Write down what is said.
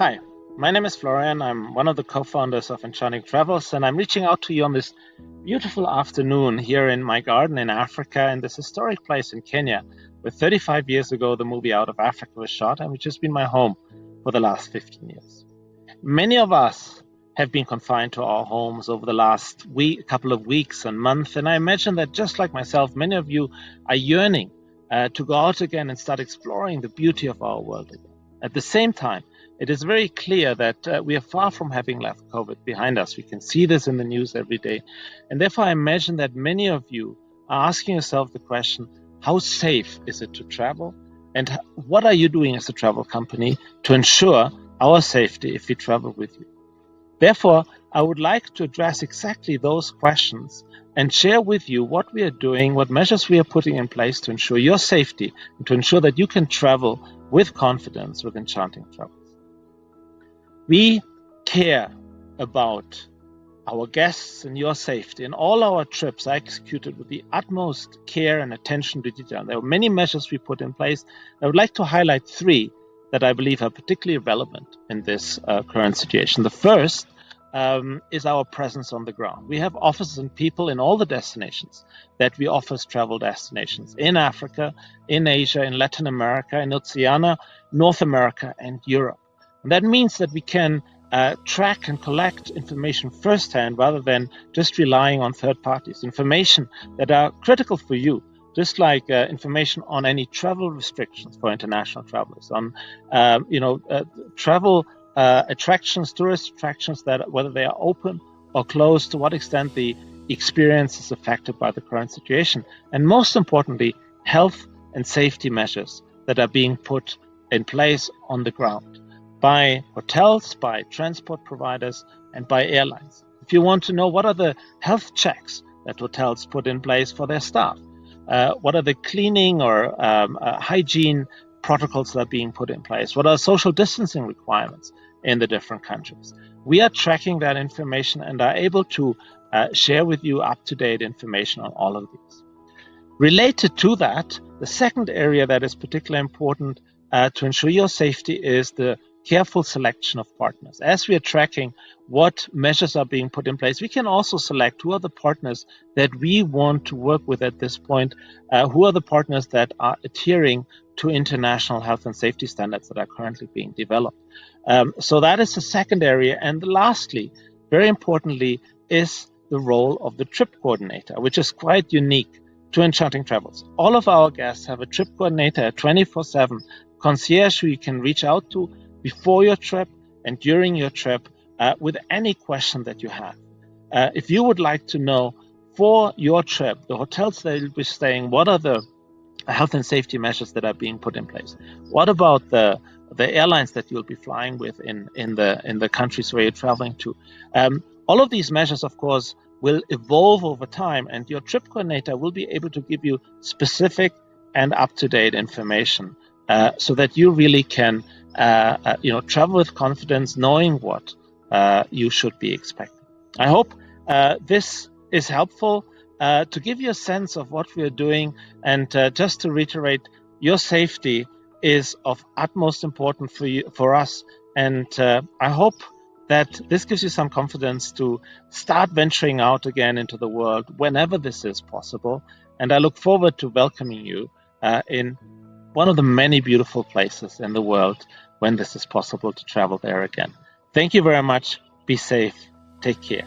Hi, my name is Florian. I'm one of the co-founders of Enchanting Travels, and I'm reaching out to you on this beautiful afternoon here in my garden in Africa, in this historic place in Kenya, where 35 years ago the movie Out of Africa was shot, and which has been my home for the last 15 years. Many of us have been confined to our homes over the last couple of weeks and months, and I imagine that just like myself, many of you are yearning to go out again and start exploring the beauty of our world again. At the same time, it is very clear that we are far from having left COVID behind us. We can see this in the news every day. And therefore, I imagine that many of you are asking yourself the question, how safe is it to travel? And what are you doing as a travel company to ensure our safety if we travel with you? Therefore, I would like to address exactly those questions and share with you what we are doing, what measures we are putting in place to ensure your safety and to ensure that you can travel with confidence with Enchanting Travels. We care about our guests and your safety, and all our trips are executed with the utmost care and attention to detail. There are many measures we put in place. I would like to highlight three that I believe are particularly relevant in this current situation. The first is our presence on the ground. We have offices and people in all the destinations that we offer as travel destinations in Africa, in Asia, in Latin America, in Oceania, North America, and Europe. And that means that we can track and collect information firsthand rather than just relying on third parties, information that are critical for you, just like information on any travel restrictions for international travelers, on travel attractions, tourist attractions, that whether they are open or closed, to what extent the experience is affected by the current situation, and most importantly, health and safety measures that are being put in place on the ground by hotels, by transport providers, and by airlines. If you want to know what are the health checks that hotels put in place for their staff, what are the cleaning or hygiene protocols that are being put in place, what are social distancing requirements in the different countries, we are tracking that information and are able to share with you up-to-date information on all of these. Related to that, the second area that is particularly important to ensure your safety is the careful selection of partners. As we are tracking what measures are being put in place, we can also select who are the partners that we want to work with at this point, who are the partners that are adhering to international health and safety standards that are currently being developed. So that is the second area. And lastly, very importantly, is the role of the trip coordinator, which is quite unique to Enchanting Travels. All of our guests have a trip coordinator, a 24/7 concierge who you can reach out to before your trip and during your trip with any question that you have. If you would like to know for your trip, the hotels that you'll be staying, what are the health and safety measures that are being put in place? What about the airlines that you'll be flying with in the countries where you're traveling to? All of these measures, of course, will evolve over time, and your trip coordinator will be able to give you specific and up-to-date information so that you really can travel with confidence, knowing what you should be expecting. I hope this is helpful to give you a sense of what we are doing, and just to reiterate, your safety is of utmost importance for us, and I hope that this gives you some confidence to start venturing out again into the world whenever this is possible. And I look forward to welcoming you in one of the many beautiful places in the world when this is possible to travel there again. Thank you very much. Be safe. Take care.